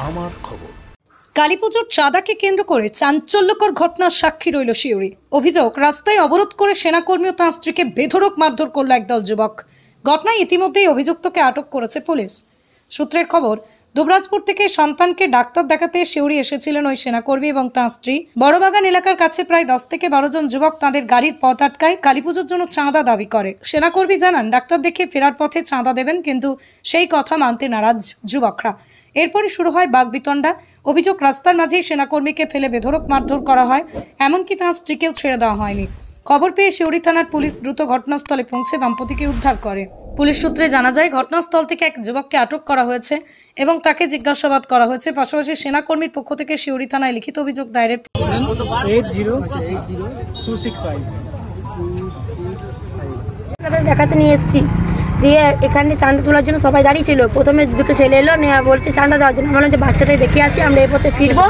আমার খবর। কালীপুজোর চাঁদাকে কেন্দ্র করে চাঞ্চল্যকর ঘটনার সাক্ষী রইল শিউরি। অভিযোগ, রাস্তায় অবরোধ করে সেনাকর্মী ও তাঁর স্ত্রীকে বেধড়ক মারধর করল একদল যুবক। ঘটনায় ইতিমধ্যেই অভিযুক্তকে আটক করেছে পুলিশ। সূত্রের খবর, দুবরাজপুর থেকে সন্তানকে ডাক্তার দেখাতে শিউরি এসেছিলেন ওই সেনাকর্মী এবং তাঁর স্ত্রী। বড়বাগান এলাকার কাছে প্রায় 10 থেকে 12 জন যুবক তাঁদের গাড়ির পথ আটকায়, কালীপুজোর জন্য চাঁদা দাবি করে। সেনাকর্মী জানান ডাক্তার দেখে ফেরার পথে চাঁদা দেবেন, কিন্তু সেই কথা মানতে নারাজ যুবকরা। এরপরই শুরু হয় বাগবিতণ্ডা। অভিযোগ, রাস্তার মাঝেই সেনাকর্মীকে ফেলে বেধড়ক মারধর করা হয়, এমনকি তাঁর স্ত্রীকেও ছেড়ে দেওয়া হয়নি। খবর পেয়ে শিউরি থানার পুলিশ দ্রুত ঘটনাস্থলে পৌঁছে দম্পতিকে উদ্ধার করে। পুলিশ সূত্রে জানা যায়, ঘটনাস্থল থেকে এক যুবককে আটক করা হয়েছে এবং তাকে জিজ্ঞাসাবাদ করা হয়েছে। পাশাপাশি সেনাকর্মীর পক্ষ থেকে শিউরি থানায় লিখিত অভিযোগ দায়েরের 80265 দেখাতে নিয়ে এসেছি, দিয়ে এখানে চাঁদা তোলার জন্য সবাই দাঁড়িয়ে ছিল। প্রথমে দুটো ছেলে এলো, নিয়ে বলছে চাঁদা দেওয়ার জন্য। বললাম যে বাচ্চাটাই দেখে আসি, আমরা এই পথে ফিরবো,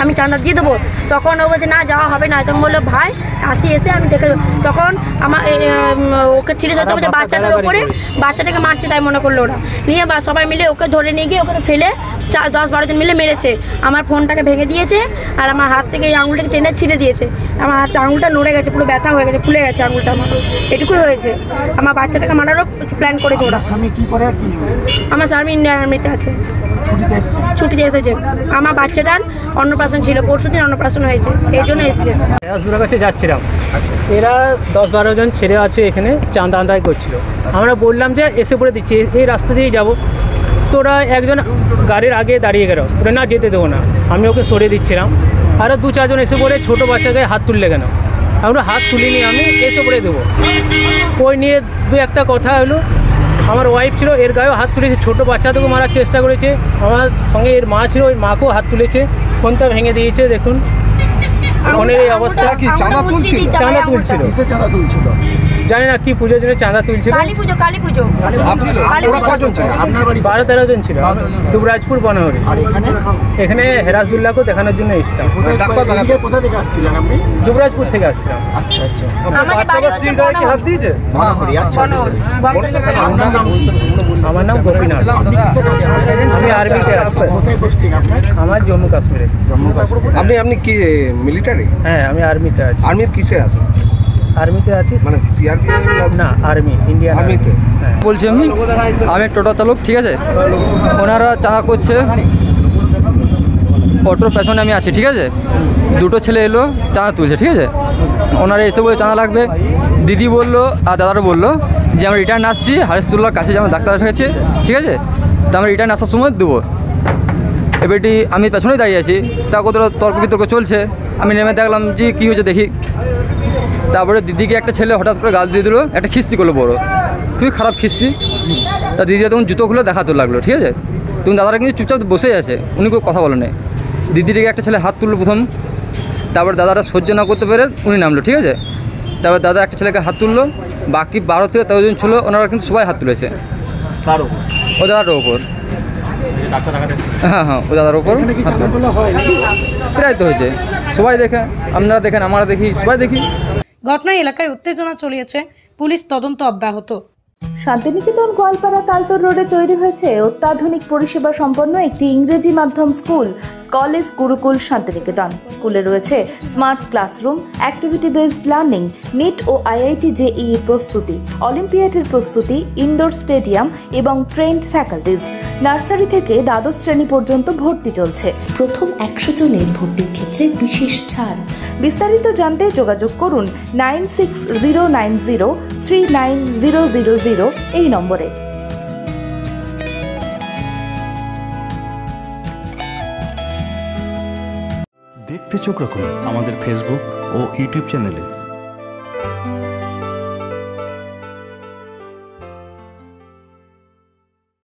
আমি চাঁদা দিয়ে দেবো। তখন ও বলছে না, যাওয়া হবে না। তখন বললো ভাই আসি, এসে আমি দেখে, তখন আমার ওকে ছেলে সাথে বলছে বাচ্চাটার উপরে বাচ্চাটাকে মারছে, তাই মনে করলো ওরা। নিয়ে বা সবাই মিলে ওকে ধরে নিয়ে গিয়ে ওখানে ফেলে 10-12 জন মিলে মেরেছে। আমার ফোনটাকে ভেঙে দিয়েছে আর আমার হাত থেকে এই আঙুলটাকে টেনে ছিঁড়ে দিয়েছে। আমার হাত আঙুলটা নড়ে গেছে, পুরো ব্যথা হয়ে গেছে, ফুলে গেছে আঙুলটা আমার। এটুকুই হয়েছে। আমার বাচ্চাটাকে মারারও প্ল্যান করেছে ওরা। আমার স্বামী ইন্ডিয়ান আর্মিতে আছে, ছুটিতে এসেছে। আমার বাচ্চাটার অন্নপ্রাশন ছিল, পরশুদিন অন্নপ্রাশন হয়েছে, এই জন্য এসেছে। রাজপুরের কাছে যাচ্ছিলাম, এরা 10-12 জন ছেলে আছে এখানে চাঁদা আদায় করছিল। আমরা বললাম যে এসে পড়ে দিচ্ছি, এই রাস্তা দিয়েই যাবো। তোরা একজন গাড়ির আগে দাঁড়িয়ে গেল, ওরা না যেতে দেবো না, আমি ওকে সরিয়ে দিচ্ছিলাম। আরও 2-4 জন এসে পড়ে ছোটো বাচ্চাকে হাত তুললে কেন, আমরা হাত তুলিনি, আমি এসে পড়ে দেবো। ওই নিয়ে 2-একটা কথা হলো। আমার ওয়াইফ ছিল, এর গায়েও হাত তুলেছে, ছোটো বাচ্চাদেরকেও মারার চেষ্টা করেছে। আমার সঙ্গে এর মা ছিল, ওই মাকেও হাত তুলেছে, ফোনটা ভেঙে দিয়েছে। দেখুন ফোনের এই অবস্থা। চাঁদা তুলছিল, জানি না কি পুজোর জন্য চাঁদা তুলছিল। কালী পুজো 12-13 জন ছিল। দুবরাজপুর বনহরি, এখানে হেরাজদুল্লাহকেও দেখানোর জন্য এসেছিলাম। দুবরাজপুর থেকে আসছিলাম। আমার নাম গোপীনাথ, আমি আর্মিতে আছি। আমার জম্মু কাশ্মীরে। আপনি কি মিলিটারি? হ্যাঁ, আমি আর্মিতে আছি। আর্মির কিসে আছে? আর্মিতে আছি, মানে সিআরপিএফ না আর্মি, ইন্ডিয়ান আর্মিতে। বলছি আমি টোটো চালক, ঠিক আছে। ওনারা চাঁদা করছে, অটোর পেছনে আমি আছি, ঠিক আছে। দুটো ছেলে এলো, চাঁদা তুলছে, ঠিক আছে। ওনারা এসে বলে চাঁদা লাগবে। দিদি বললো আর দাদারা বললো যে আমরা রিটার্ন আসছি হারেসতুল্লার কাছে, যেমন ডাক্তার হয়েছে, ঠিক আছে। তা আমরা রিটার্ন আসার সময় দেবো। এবারটি আমি পেছনেই দাঁড়িয়ে আছি, তা কত তর্ক বিতর্ক চলছে। আমি নেমে দেখলাম যে কী হয়েছে দেখি। তারপরে দিদিকে একটা ছেলে হঠাৎ করে গাল দিয়ে দিল, একটা খিস্তি করলো বড়ো, খুবই খারাপ খিস্তি। তা দিদিরা তখন জুতো খুলে দেখাতে লাগলো, ঠিক আছে। তখন দাদারা কিন্তু চুপচাপ বসেই আছে, উনি কেউ কথা বলে না। দিদিটিকে একটা ছেলে হাত তুললো প্রথম, তারপর দাদারা সহ্য না করতে পেরে উনি নামলো, ঠিক আছে। তারপর দাদা একটা ছেলেকে হাত তুললো, বাকি 12 থেকে 13 জন ছিল, ওনারা কিন্তু সবাই হাত তুলেছে ও দাদাটার ওপর। হ্যাঁ, ও দাদার ওপর প্রায় তো হয়েছে। সবাই দেখে, আপনারা দেখেন, আমরা দেখি, সবাই দেখি। ঘটনায় এলাকায় উত্তেজনা ছড়িয়েছে, পুলিশ তদন্ত অব্যাহত। শান্তিনিকেতন গোয়ালপাড়া তালতর রোডে তৈরি হয়েছে অত্যাধুনিক পরিষেবা সম্পন্ন একটি ইংরেজি মাধ্যম স্কুল, কলেজ গুরুকুল শান্তিনিকেতন। স্কুলে রয়েছে smart classroom, activity based learning, NEET ও আইআইটি জেইই প্রস্তুতি, অলিম্পিয়াডের প্রস্তুতি, ইনডোর স্টেডিয়াম এবং ট্রেন্ড ফ্যাকাল্টিজ। নার্সারি থেকে দ্বাদশ শ্রেণী পর্যন্ত ভর্তি চলছে। প্রথম 100 জনের ভর্তির ক্ষেত্রে বিশেষ ছাড়। বিস্তারিত জানতে যোগাযোগ করুন 9609039000 এই নম্বরে। দেখতে চোখ রাখুন আমাদের ফেসবুক ও ইউটিউব চ্যানেলে।